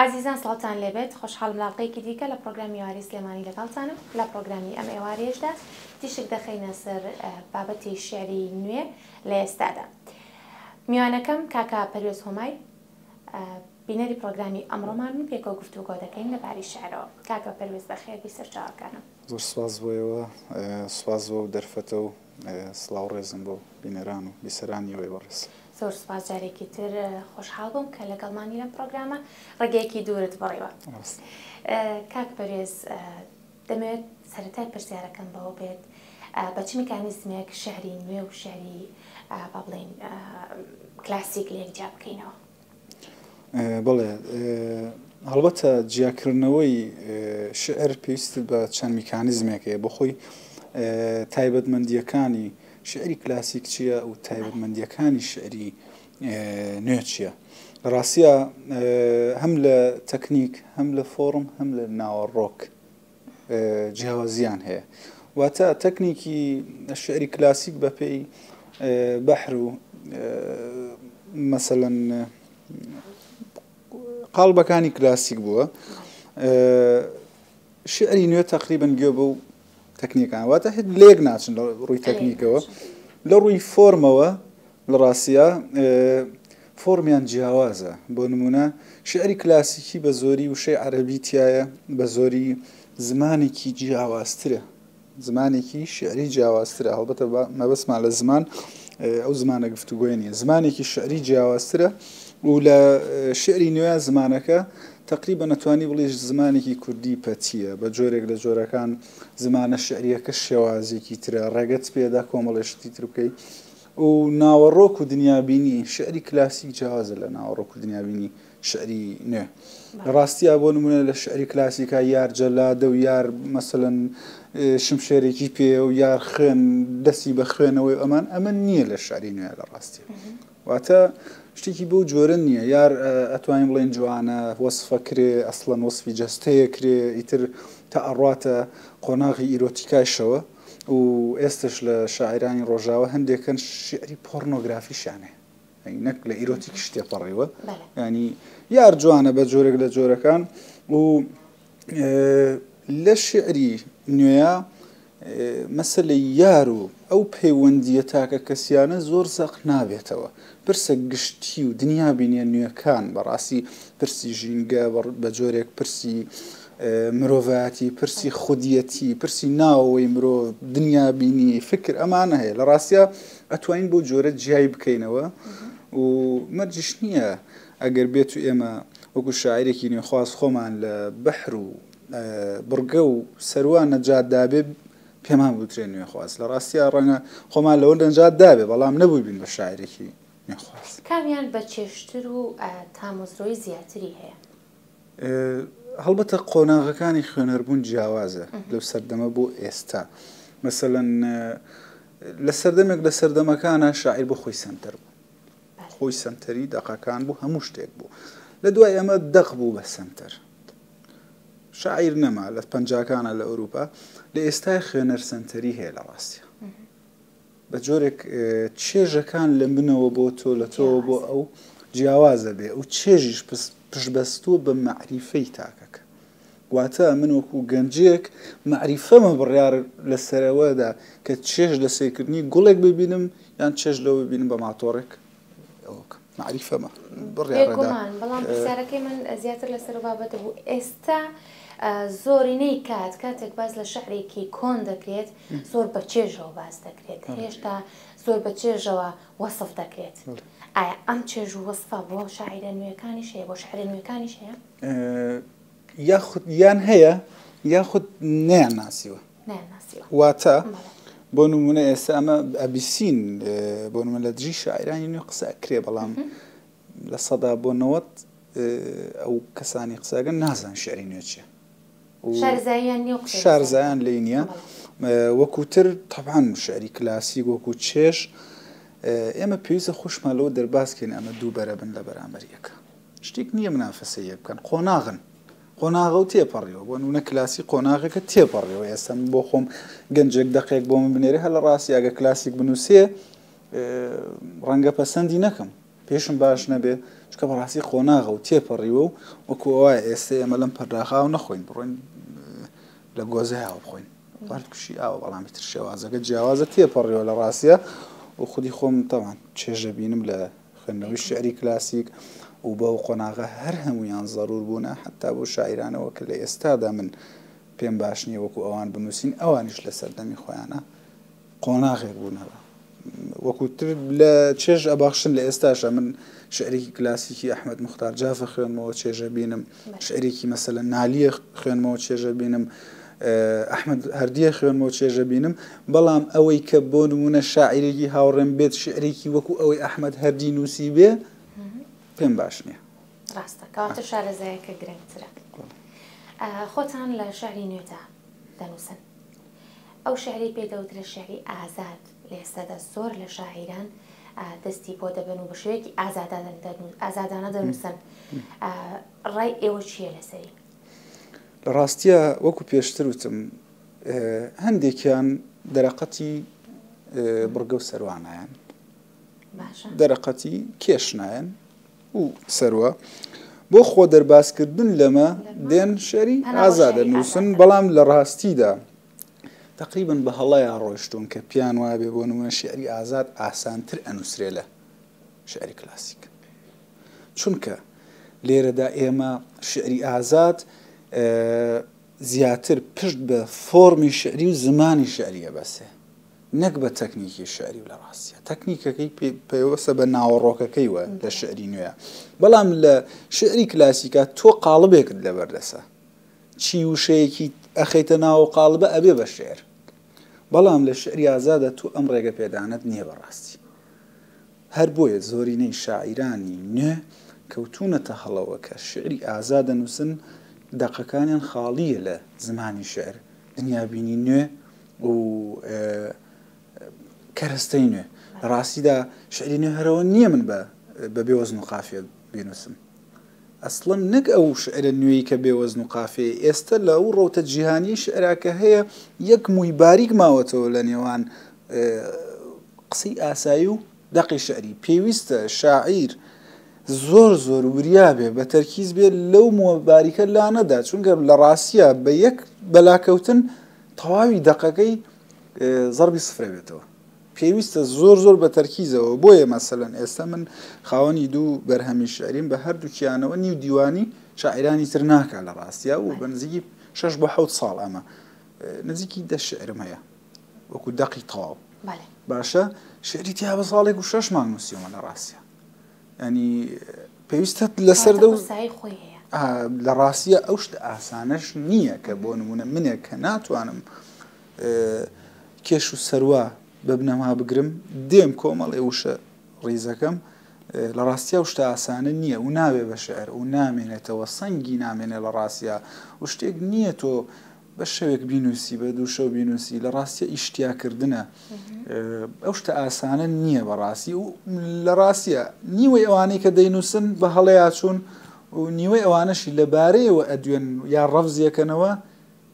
عزیزان سڵاتان لێبێت خۆشحاڵم لاڵقەیەکی دیکە لە پرۆگرامی یاری سلێمانی لەگەڵتانم لە پرۆگرامی ئەم ئێوارێژدا تیشک دەخەینە سەر بابەتی شێعری نوێ لە ئێستادا. میوانەکەم کاکا پەروێز هۆمای بینەری پرۆگرامی ئەمڕۆمان پێکەوە گفتوگۆ دەکەین لەباری شێعرەوە. کاکا پەروێز بەخێر بی سەرچاوەکانم. زۆر سواز بۆیەوە سواز بۆ دەرفەتە و سڵاو ڕێزم بۆ بینەران و بیسەرانی وێ بەڕێز. زۆر سپاس جارێکی تر خۆشحاڵ بووم کە لەگەڵمانی لەم پرۆگرامە ڕێگەیەکی دوورت بڕێوە. کاک پەروێز دەمەوێت سەرەتای پرسیارەکەم بەوە بێت بە چ میکانیزمێک شێعری نوێ و شێعری با بڵێن کلاسیک لێکجا بکەینەوە؟ بەڵێ هەڵبەتە جیاکردنەوەی شعر پێویست بە چەند میکانیزمێک هەیە بۆ خۆی تایبەتمەندیەکانی شعری کلاسیک چییە و تایبەتمەندیەکانی شعری نوێ چییە؟ ڕاستیە هەم لە تەکنیک هەم لە فۆرم هەم لە ناوەڕۆک جیاوازیان هەیە. واتە تەکنیکی شعری کلاسیک بە پێی بەحر و مەسەلەن قاڵبەکانی کلاسیک بووە، شعری نوێ تەقریبەن گوێ بە و تەکنیکان واتە هیچ لێک ناچن لە ڕووی تەکنیکەوە. لە ڕووی فۆرمەوە لە ڕاستیە فۆرمیان جیاوازە. بۆ نمونە شعری کلاسیکی بە زۆری وشەی عەرەبی تایە، بە زۆری زمانێکی جیاوازترە، زمانێکی شعری جیاوازترە. هەڵبەتە مەبەستمان لە زمان ئەو زمانە گفتوگۆی نییە، زمانێکی شعری جیاوازترە و لە شعری نوێ زمانەکە تقریبا نەتوانی بڵێ زمانێکی کوردی پەتیە، بە جۆرێک لە جۆرەکان زمانە شعریەکە شێوازێکی ترە، ڕێگەت پێدا کۆمەڵێشتی تر بکەیت و ناوەڕۆک و دنیابینی شعری کلاسیک جیاوازە لە ناوەڕۆک و دنیابینی شعری نوێ. ڕاستیە بۆ نمونە لە شعری کلاسیکا یار جەلادە و یار مەسەلەن شمشێرێکی پێ و یار خوێن دەستی بە خوێنەوەی ئەمە نییە لە شعری نوێ لە ڕاستیە. واتە شتێکی بەو جۆرە نییە، یار ئەتوانین بڵێن جوانە وەسفە کرێ ئەسڵەن وەسفی جەستەیە کرێ ئیتر تا ئەڕاتە قۆناغی ئیرۆتیکایشەوە و ئێستش لە شاعرانی ڕۆژاوە هەندێکن شعری پۆرنۆگرافیشانێ نەک لە ئیرۆتیک شتێ پەڕێوە، ینی یار جوانە بە جۆرێک لە جۆرەکان و لە شعری نوێیە مەسەلەی یار و ئەو پەیوەندیە تاکە کەسیانە زۆر زەق نابێتەوە. پرسە گشتی و دنیابینیە نوێەکان بەڕاستی پرسی ژینگە بە جۆرێک پرسی مرۆڤایەتی، پرسی خودیەتی، پرسی ناوەوەی مرۆڤ، دنیابینی، فکر ئەمانە هەیە. لە ڕاستیە ئەتوانین بۆ جۆرە جیای بکەینەوە و مەرجش نییە ئەگەر بێت و ئێمە وەکو شاعیرێکی نوێخواست خۆمان لە بەحر و بڕگە و سەروان نەجات دابێ پێمان بوترێ نوێخواست. لە ڕاستیە ڕەنگە خۆمان لەوە نەجات دابێ بەڵام نەبووی بین بە شاعیرێکی نوێخواست. کامیان بە چێشتر و تامۆزرۆی زیاتری هەیە؟ هەڵبەتە قۆناغەکانی خوێنەربوون جیاوازە لەو سەردەمە بۆ ئێستا. مەسەلەن لە سەردەمێک لە سەردەمەکانە شاعیر بۆ خۆی سەنتەر بوو، خۆی سەنتەری دەقەکان بوو، هەموو شتێک بوو. لە دوای ئەمە دەق بوو بە سەنتەر، شاعیر نەما لە پەنجاکانە لە ئەوروپا. لە ئێستای خوێنەر سەنتەری هەیە لە ڕاستیە بە جۆرێک چێژەکان لە منەوە بۆ تۆ لە تۆ بۆ ئەو جیاوازە بێ و چێژیش پشبەستووە بە مەعریفەی تاکەکە. واتە من وەکو گەنجێک مەعریفەمە بڕیار لەسەرەوەدا کە چێژ لە سێکردنی گوڵێک ببینم یان چێژ لەوە ببینم بە ماتۆڕێک معریفەمە بڕیارەدا. بەڵام پرسیارەکەی من زیاتر لەسەر بابەتە بوو ئێستا زۆرینەی کاتێک باز لە شعرێکی کۆن دەکرێت زۆر بە چێژەوە باز دەکرێت، هێشتا زۆر بە چێژەوە وەسف دەکرێت. ئایا ئەم چێژ و وەسفە بۆ شاعیرە نوێەکانیش هەیە، بۆ شعرە نوێەکانیش هەیە؟ یاخود یان هەیە یاخود نەیان ناسیوە. واتە بۆ نمونە ئێستا ئەمە ئەبیسین بۆ نمونە لە دژی شاعیرانی نوێ قسە کرێ، بەڵام لە سەدا بۆ 90 ئەو کەسانی قسەگەن نازان شعری نوێ چیە، شارزایان لێ نییە. وەکوتر طبعاً شعری کلاسیک وەکو چێژ ئێمە پێویستە خۆشمالەوە دەرباسکەین ئەمە دوو بەرە بن لە بەرامبەریەکە. شتێک نییە منافەسەیە بکەن، قۆناغن قۆناغە و تێپەڕیەوە بۆ نمونە کلاسی قۆناغەکە تێپەڕیەوە. ئێستا بۆ خۆم گەنجێک دەقێک بۆ من بنێری هە لە ڕاستی ئەگە کلاسیک بنووسێ ڕەنگە پەسەندی نەکەم، پێشم باش نەبێ چکە بەڕاستی قۆناغە و تێپەڕیوە و وەکو وایە ئێستا ئێمە لەم پەرداخاو نەخۆین بڕۆین لە گۆزەیەوە بخۆین وارد کوشی ئاوە بەڵامی تر شێوازەکە جیاوازە تێپەڕیەوە لە ڕاستیە و خودی خۆم تەوان چێژە بینم لە خوێندنەوەی شعری کلاسیک و بەو قۆناغە هەر هەمویان زەڕور بوونە حتا بۆ شاعیرانەوە کە لە ئێستادا من پێم باش نییە وەکو ئەوان بنووسین ئەوانیش لە سەردەمی خۆیانە قۆناغێک بوونەوە وەکوتر لە چێژ ئەباخشن لە ئێستاشە من شعرێکی کلاسیکی ئەحمەد موختار جافە خوێنمەوە چێژە بینم شعرێکی مەسەلەن نالیە خوێنمەوە چێژە بینم ئەحمەد هەردیە خوێنمەوە چێژە بینم بەڵام ئەوەی کە بۆ نمونە شاعیرێکی هاوڕێم بێت شعرێکی وەکو ئەوەی ئەحمەد هەردی نووسی بێ پێم باش نییە ڕاستە کەواتە شارەزایەکە گرنگترە خۆتان لە شعری نوێدا دەنووسن ئەو شعری پێدەوترە شعری ئازاد لە ئێستادا زۆر لە شاعیران دەستی بۆ دەبن و بە شوەیەکی ئازادانە دەنووسن ڕای ئێوە چییە لەسەری لە ڕاستیە وەکو پێشتر وتم هەندێکیان دەرەقەتی بڕگە و سەروانایان دەرەقەتی کێشنایەن و سەروە بۆ خۆ دەرباسکردن لەمە دێن شەری ئازادە نووسن بەڵام لە ڕاستیدا تقریبا بە هەڵەیە ڕۆیشتون کە پیان وابێ بۆ نمونە شعری ئازاد ئاسانتر ئەنووسرێ لە شعری کلاسیک چونکە لێرەدا ئێمە شعری ئازاد زیاتر پشت بە فۆرمی شعری و زمانی شعریە بەسێ نەک بە تەکنیکی شعری و لە ڕاستیە تەکنیکەکەی پێوەسە بە ناوەڕۆکەکەی وە لە شعری نوێە بەڵام لە شعری کلاسیکا تۆ قاڵبێکت لەبەردەسە چی وشەیەکی ئەخەیتە ناو قاڵبە ئەبێ بە شعر بەڵام لە شعری ئازادە تۆ ئەم ڕێگە پێدانت نییە بەڕاستی هەر بۆیە زۆرینەی شاعیرانی نوێ کەوتونەتە هەڵەوە کە شعری ئازادە نووسن دەقەکانیان خاڵیە لە زمانی شعر دنیابینی نوێ و کەرەستەی نوێ لە ڕاستیدا شعری نوێ هەرەوە نییە من بە بێوەزن و قافیە بینوسم ئەسڵەن نەک ئەو شعرە نوێی کە بێوەزن و قافێ ئێستا لە ئەو ڕەوتە جیهانی شعراکە هەیە یەک مووی باریک ماوەتەوە لە نێوان قسەی ئاسایی و دەقی شعری پێویستە شاعیر زۆر زۆر وریابێ بە تەرکیز بێت لەو مۆباریکە لا نەدا چونکە لە ڕاستیە بە یەک بەلاکەوتن تەواوی دەقەکەی زەربی سفرە بێتەوە پێویستە زۆر زۆر بە تەرکیزەوە بۆیە مەسەلەن ئێستا من خاوەنی دوو بەرهەمی شعریم بە هەردووکیانەوە نیو دیوانی شاعیرانی تر ناکە لە ڕاستیە و بە نزیکی 6 بۆ 7 ساڵ ئەمە نزیکی 10 شعرم هەیە وەکو دەقی تەواو باشە شعری تیا بە ساڵێک و 6 مانگ نووسیومە لە ڕاستیە ینی پێویستە لەسەر لە ڕاستیە ئەو شتە ئاسانەش نییە کە بۆ نمونە منێک کە ناتوانم کێش و سەروە بە بنەما بگرم دێم کۆمەڵێ وشە ڕیزەکەم لە ڕاستیە شتە ئاسانە نییە و ناوێ بە شعر و نامێنێتەوە سەنگی نامێنێت لە ڕاستیە و شتێک نییە تۆ بە شەوێک بینوسی بە دوو شەو بینوسی لە ڕاستیە ئیشتیاکردنە ئەو شتە ئاسانە نییە بەڕاستی و لە ڕاستیە نیوەی ئەوانەی کە دەینووسن بە هەڵەیە چوون و نیوەی ئەوانەشی لەبارەیەوە ئەدوێن یا ڕەفزیەکەنەوە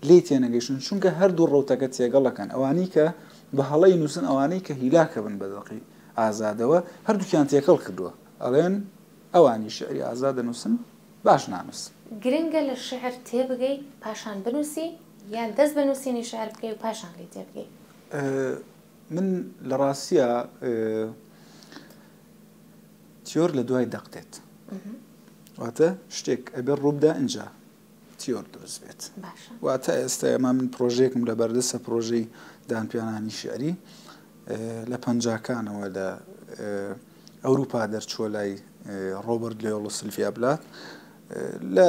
لێ تێنەگەیشتن چونکە هەردوو ڕەوتەکە تێگەڵەکەن ئەوانی کە بە هەڵەی نووسن ئەوانەی کە هیلاکە بن بە دەقی ئازادەوە هەردووکیان تێکەڵ کردووە ئەڵێن ئەوانی شعری ئازادە نووسن باش نانووسن گرنگە لە شعر تێبگەیت پاشان بنووسی یان دەست بنووسینی شعر بکەی و پاشان لی تێبگەی من لە ڕاستیە تیۆر لە دوای دەقتێت واتە شتێک ئەبێ ڕووبدا ئینجا تیۆر دروست بێت واتە ئێستا ئەمە من پرۆژێکم لە بەردەسە پرۆژەی دانپیانانی شعری لە پەنجاکانەوە لە ئەوروپا دەرچووە لای ڕۆبرت لێۆڵ و سلڤیا بلات لە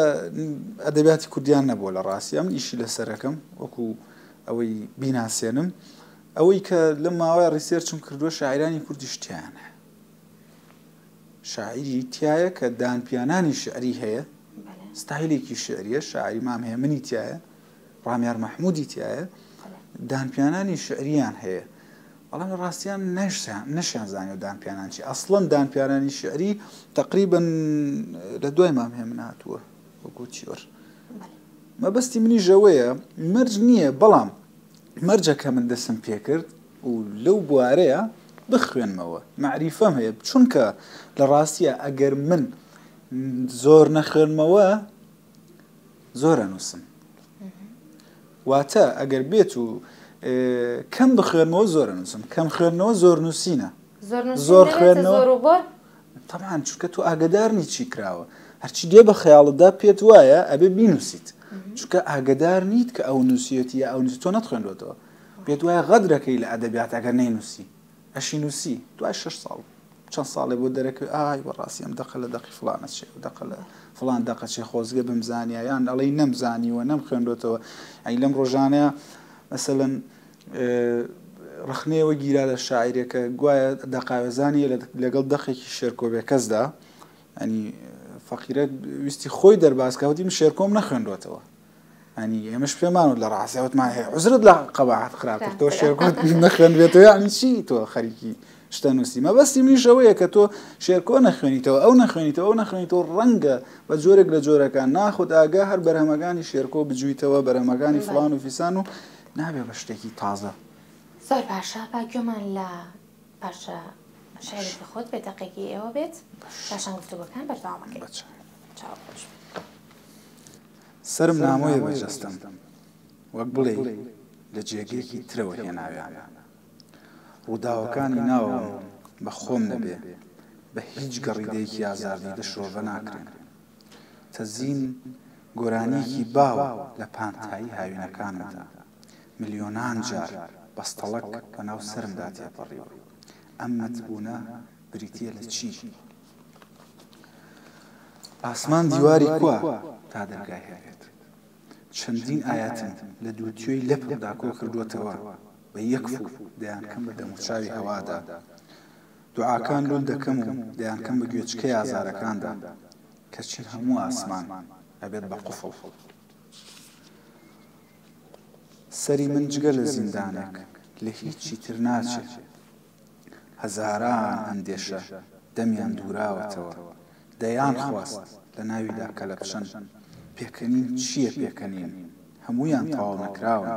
ئەدەبیاتی کوردیان نەبووە لە ڕاستی ئەم ئیشی لەسەرەکەم وەکو ئەوەی بیناسیێنم ئەوەی کە لە ماوەی ڕیسێرچم کردووە شاعیرانی کوردی شتیانە شاعیری تایە کە دانپیانانی شعری هەیە ستایلێکی شعریە شاعری مامهێمنی تایە ڕامیار مەحموودی تایە دانپیانانی شعریان هەیە بەڵام لە ڕاستیان نەشیان زانیوە دانپیانان چی ئەسڵەن دانپیانانی شعری تقریبا لە دوای مامهێمن هاتووە وەکو تیۆر مەبەستی منی ژەوەیە مەرج نییە بەڵام مەرجەکە من دەسم پێ کرد و لەو بوارەیە بخوێنمەوە معریفەم هەیە چونکە لە ڕاستیە ئەگەر من زۆر نەخوێنمەوە زۆر ئەنووسم واتە ئەگەر بێت و کەم بخوێنمەوە زۆر ئەنووسم کەم خوێندنەوە زۆر نووسینە زۆر خوێندنەوە طبعاً چونکە تۆ ئاگدارنی چی کراوە هەرچی دێ بە خەیاڵتدا پێت وایە ئەبێ بینووسیت چونکە ئاگدار نیت کە ئەو نووسیەتی یا ئەو نووسی تۆ نەتخوێندوێتەوە پێت وایە غەدرەکەی لە ئەدەبیات ئەگەر نەینووسی ئەشی نووسی دوای 6 ساڵ چەند ساڵێ بۆ دەرەکەوێت ئای بەڕاستی ئەم دەقە لە دەقی فڵانە چێ و دەقە لە فڵان دەقە چێ خۆزگە بمزانیە یان ئەڵەی نەمزانیوە نەم خوێندوێتەوە ئەی لەم ڕۆژانەیە مەسەلەن ڕخنەوە گیرا لە شاعیرێکە گوایە دەقاوێزانی لەگەڵ دەقێکی شێرکۆبێ کەسدا ئەنی فەقیرە ویستی خۆی دەرباسکەوتی من شێرکۆم نەخوێندوێتەوە ئەنی ئێمەش پێمانوە لە ڕاستیەوەتمان هەیە عوزرت لە قەباحەت خراپتر تۆ شێرکۆت نەخوێندوێتەوە یانی چی تۆ خەریکی شتە نووسی مەبەستی منیش ئەوەیە کە تۆ شێرکۆ نەخوێنیتەوە ئەو نەخوێنیتەوە ڕەنگە بە جۆرێک لە جۆرەکان ناخود ئاگا هەر بەرهەمەکانی شێرکۆ بجویتەوە بەرهەمەکانی فڵان و فیسان و نابێ بە شتێکی تازە زۆر باشە باگوێمان لە پاشە شعرێکی خۆت بێت دەقێکی ئێوە بێت پاشان گفتوگۆکان بەردەوامەکەیت سرم نامۆیە بەجەستم وەک بڵێ لە جێگەیەکی ترەوە هێناویان ڕووداوەکانی ناوەوە بە خۆم نەبێ بە هیچ گەڕیدەیەکی ئازاردی دەشۆڤە ناکرێن تەزین گۆرانیەکی باو لە پانتایی هاوینەکانمدا ملیۆنان جار بەستەڵک بەناو سرمدا تێپەڕیوە ئەم مەتبوونە بریتیە لە چی ئاسمان دیواری کووە تا دەرگای هەبێت چەندین ئاەتن لە دووتیۆی لەپدا کۆ کردووەتەوە بە یەکفو دەیانکەم بە دەموچاوی هەوادا دوعاکان لول دەکەم و دەیانکەم بە گوێچکەی ئازارەکاندا کەچی هەموو ئاسمان ئەبێت بە قوفڵ سەری من جگە لە زیندانێک لە هیچی تر ناچێت هەزاران ئەندێشە دەمیان دووراوەتەوە دەیان خواست لە ناویدا کە لە بچەن پێکەنین چییە پێکەنین هەموویان تەواو نەکراون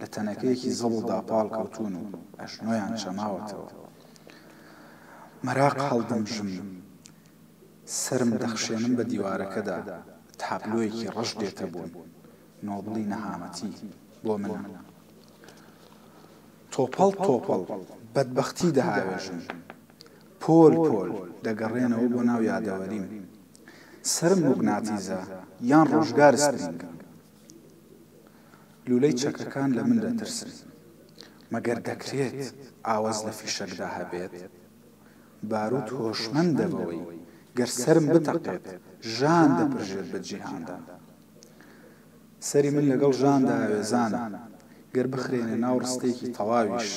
لە تەنەکەیەکی زەڵدا پاڵ کەوتون و ئەشنۆیان چەماوەتەوە مەراق هەڵدەمژم سرم دەخشێنم بە دیوارەکەدا تابلۆیەکی ڕەش دێتە بوون نۆبڵی نەهامەتی بۆ من تۆپەڵ تۆپەڵ بەدبەختی دەهاوێژن پۆل پۆل دەگەڕێنەوە بۆ ناو یادەوەریم سرم موگناتیزە یان ڕۆژگار سپرینگە لولەی چەکەکان لە من دەترسن مەگەر دەکرێت ئاوەز لە فیشەکدا هەبێت باروت هۆشمەند دەبەوەی گەر سرم بتەقێت ژان دەپڕژێت بە جیهاندا سەری من لەگەڵ ژاندا ئاوێزانە گەر بخرێنە ناو ڕستەیەکی تەواویش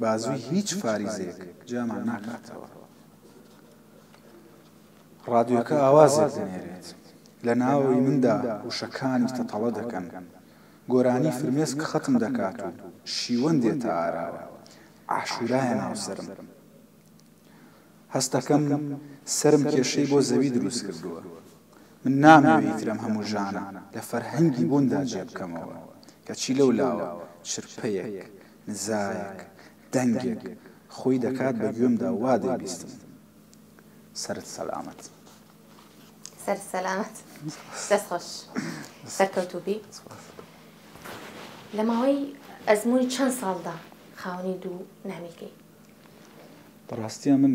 بازووی هیچ فاریزێک جامان ناکاتەوە ڕادیۆکە ئاوازێک دەنێرێت لە ناوەوەی مندا وشەکانی تەتەڵە دەکەن گۆرانی فرمێسک خەتم دەکات و شیوەن دێتە ئاراوە عاشورایە ناو سرم هەستەکەم سرم کێشەی بۆ زەوی دروست کردووە من نامەوێت ترم هەموو ژانە لە فەرهەنگی بووندا جێبکەمەوە کەچی لەو لاوە شرپەیەک نزایەک دەنگێک خۆی دەکات بە گوێمدا وا دەبیستم سەرت سەلامەت سەر سەلامەت دەست خۆش سەرکەوتوبی لە ماوەی ئەزموونی چەند ساڵدا خاوەنی دوو نامیکەی بەڕاستیە من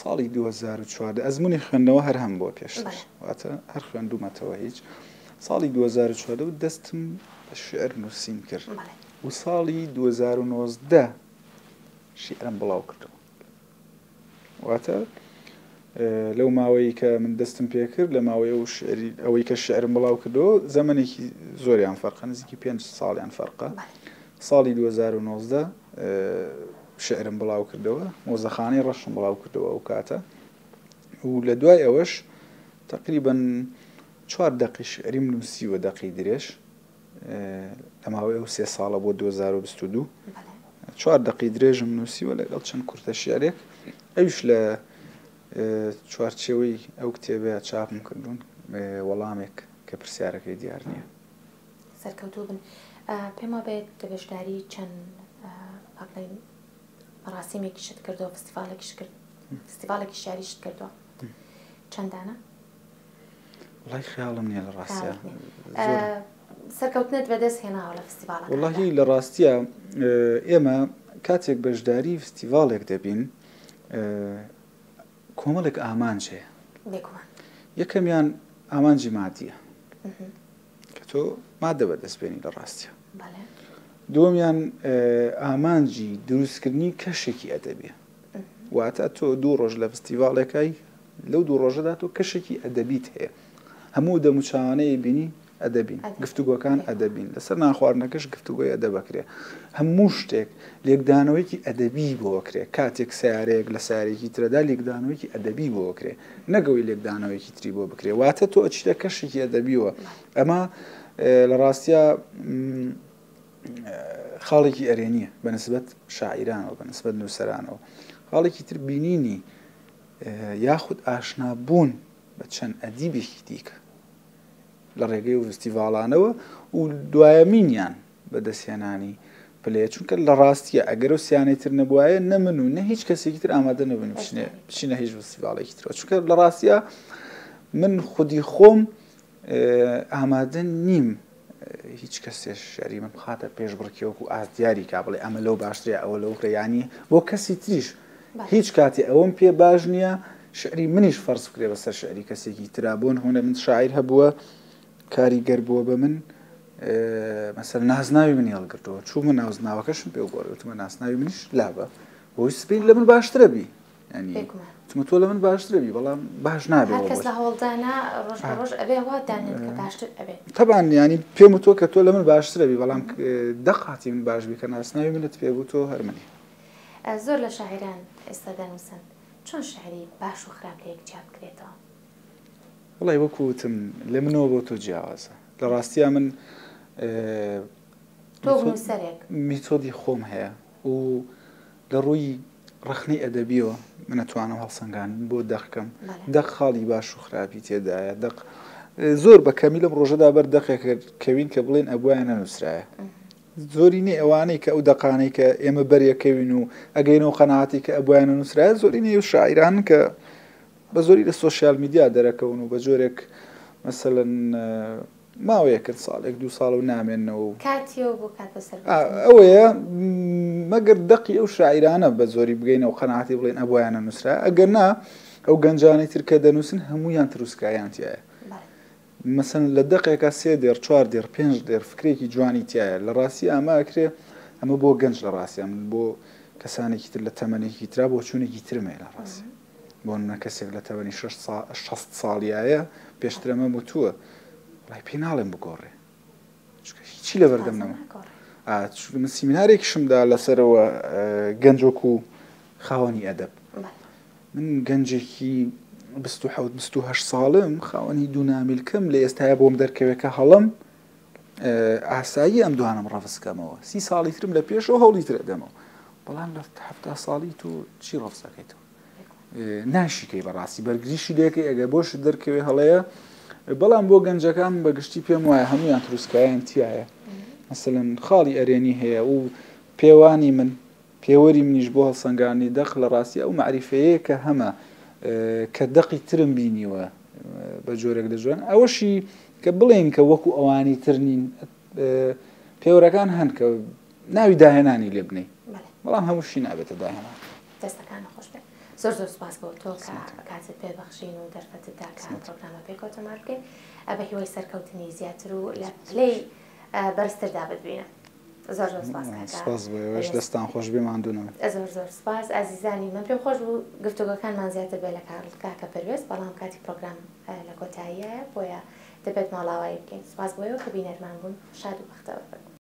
ساڵی 2014 ئەزمموی خوێندنەوە هەر هەم بۆ پێشتر واتە هەر خوێندومەتەوە هیچ ساڵی 2014 و دەستم بە شعر نووسین کرد و ساڵی 2019 شعرم بڵاو کردەوە واتە لەو ماوەی کە من دەستم پێ کرد لە ماوەی ئەوەی کە شعرم بڵاو کردەوە زەمانێکی زۆریان فەرقە نزیکی 5 ساڵیان فەرقە ساڵی 2019 شعرم بڵاو کردەوە مۆزەخانەی ڕەشم بڵاو کردەوە ئەو کاتە و لە دوای ئەوەش تقریباً 4 دقی شعریم نووسیوە دقی درێژ لە ماوەی ئەو 3 ساڵە بۆ 2022 4 دقی درێژم نووسیوە لەگەڵ چەند کورتە شعرێک ئەوش لە چوارچێوەی ئەو کتێبەیە چاپم کردوون وەڵامێک کە پرسیارەکەی دیار نییە سەرکەوتوو بن پێما بێت دەبێشداری چەند مراسمێکیشت کردەوە فستیڤالێکی شاریشت کردووە چەندانە؟ وڵای خیاڵم نییە لە ڕاستیە سەرکەوتنت بەدەست هێناوە لە فستیڤالەکە؟ وڵاهی لە ڕاستیە ئێمە کاتێک بەشداری فستیڤالێک دەبین کۆمەڵێک ئامانجێ یەکەمیان ئامانجی مادیە کە تۆ مادە بەدەستبێنی لە ڕاستیە دووەمیان ئامانجی دروستکردنی کەشێکی ئەدەبیە واتە تۆ 2 ڕۆژ لە فستیڤالێکای لەو 2 ڕۆژەدا تۆ کەشێکی ئەدەبیت هەیە هەموو دەموچوانەیە بینی ئەدەبین گفتوگۆکان ئەدەبین لەسەر ناخواردنەکەش گفتوگۆی ئەدەبەکرێ هەموو شتێک لێکدانەوەیکی ئەدەبی بۆکرێ کاتێک سیارەیەک لە سارێکی ترەدا لێکدانەوەیکی ئەدەبی بۆکرێ نەگەوەی لێکدانەوەیکی تری بۆ بکرێ واتە تۆ ئەچیتە کەشێکی ئەدەبیوە ئەمە لە ڕاستیە خاڵێکی ئەرێنیە بەنسبەت شاعیرانەوە بەنسبەت نووسەرانەوە خاڵێکی تر بینینی یاخود ئاشنابوون بە چەند ئەدیبێکی دیکە لە ڕێگەی و فستیڤالانەوە و دوایەمینیان بەدەستهێنانی پلەیە چونکە لە ڕاستیە ئەگەر و سیانەی تر نەبووایە نەمن و نە هیچ کەسێکی تر ئامادە نەبن بچینە هیچ فستیڤالێکی ترەوە چونکە لە ڕاستیە من خودی خۆم ئامادە نیم هیچ کەسێش شەری من بخاتە پێش بڕکێوەکو ئازدیاری کا بڵێ ئەمە لەو باشترێ ئەوە لەو ڕێیانی بۆ کەسی تریش هیچ کاتی ئەوەم پێ باش نییە شعری منیش فەرز بکرێ بەسەر شعری کەسێکی ترا بۆ هەونە من شاعیر هەبووە کاریگەر بووە بە من مەسەر نازناوی منی هەڵگرتەوە چوو من نازناوەکەشم پێ گۆڕێتمە ناسناوی منیش لابە بۆی سبین لە من باشترە بی ینی تمە تۆ لە من باشترە بی بەڵام باش نابێت کەس لە هەوڵدانە ڕۆژ بە ڕۆژ ئەبێ وادانێت کە باشتر ئەبێت تەبان ینی پێم وتۆ کە تۆ لە من باشترە بی بەڵام دەقاتی من باش بی کە ناسناوی منت پێ بوو تۆ هەرمنی زۆر لە شاعران ئێستا دەنووسن چۆن شعری باش و خراپ لە یەکجیا بکرێتەوە؟ وڵای وەکوتم لە منەوە بۆ تۆ جیاوازە لە ڕاستیە من تۆ نووسەرێک میتۆدی خۆم هەیە و لە ڕووی ڕخنەی ئەدەبیەوە من ئەتوانم هەڵسەنگان بۆ دەقکەم دەق خاڵی باش و خراپی تێدایە دەق زۆر بە کەمی لەم ڕۆژەدا بەر دەقێک کەوین کە بڵێن ئەبوایە نەنووسرایە زۆری نێ ئەوانەی کە ئەو دەقانەی کە ئێمە بەریەکەوین و ئەگەینەوە قەناعەتی کە ئەبوایە نەنووسرایە زۆری نێ و شاعیران کە بە زۆری لە سۆشیال میدیا دەرەکەون و بە جۆرێک مەسەلەن ماوەیە کرد ساڵێک 2 ساڵ و نامێنەوە ئەوەیە مەگەر دەقی ئەو شاعیرانە بە زۆری بگەینەوە قەناعەتی بڵێن ئەبوایە نەنووسرایە ئەگەر نا ئەو گەنجانەی تر کە دەنووسن هەموویان تروسکایان تایە مەسەن لە دەقێکە 3 دێر 4 دێر 5 دێر فکرێکی جوانی تایە لە ڕاستی ئاماکرێ ئەمە بۆ گەنج لە ڕاستیان بۆ کەسانێکی تر لە تەمەنێکی ترا بۆ چوونێکی ترمێ لە ڕاستی بۆ نە کەسێک لە تەوەنی 6 ساڵیایە پێشترەمە وتووە وڵای پێی ناڵێم بگۆڕێ هیچی لە بەردەم نەما من سیمینارێکیشمدا لەسەرەوە گەنجۆک و خاوەنی ئەدەب من گەنجێکی 27 ساڵم خاوەنی دوونامیلکەم لە ئێستاە بۆم دەرکەوێکە هەڵم ئاسایی ئەم دوانم ڕەفسکەمەوە 30 ساڵی ترم لە پێشەوە هەوڵی ترە دەمەوە بەڵام لە 70 ساڵی تو چی ڕەفسەکەیتەوە ناشیکەی بەڕاستی بەرگریشی لێکەی ئەگە بۆش دەرکەوێ هەڵەیە بەڵام بۆ گەنجەکان بەگشتی پێم وایە هەمویان تروسکایان تایە مەسەلەن خاڵی ئەرێنی هەیە و پێوانی من پێوەری منیش بۆ هەڵسەنگانی دەق لە ڕاستی ئەو معریفەیە کە هەمە کە دەقی ترم بینیوە بە جۆرێک لە جوان ئەوەشی کە بڵێن کە وەکو ئەوانی ترنین پێوەرەکان هەن کە ناوی داهێنانی لێ بنەی بەڵام هەمووشی نابێتە داهێنان دەستەکانە خۆش بێت زۆر سوپاس بۆ تۆ کە کاتت پێبەخشین و دەرفەتتدا کە پرۆگرامە پێکەوتەمار بکەین بە هیوای سەرکەوتنی زیاتر و لە پلەی بەرزتردا بتبینە زۆر سپاس بۆ دەستان خۆش بێ ماندوونەوە زۆر سپاس ئازیزانی من پێم خۆش بوو گفتوگۆکانمان زیاتر بێ لە کاکە پەروێز بەڵام کاتی پرۆگرام لە کۆتاییە بۆیە دەبێت ماڵاوایی بکەین سپاس بۆیەوە کە بینەرمان بوون شاد و بەختەوە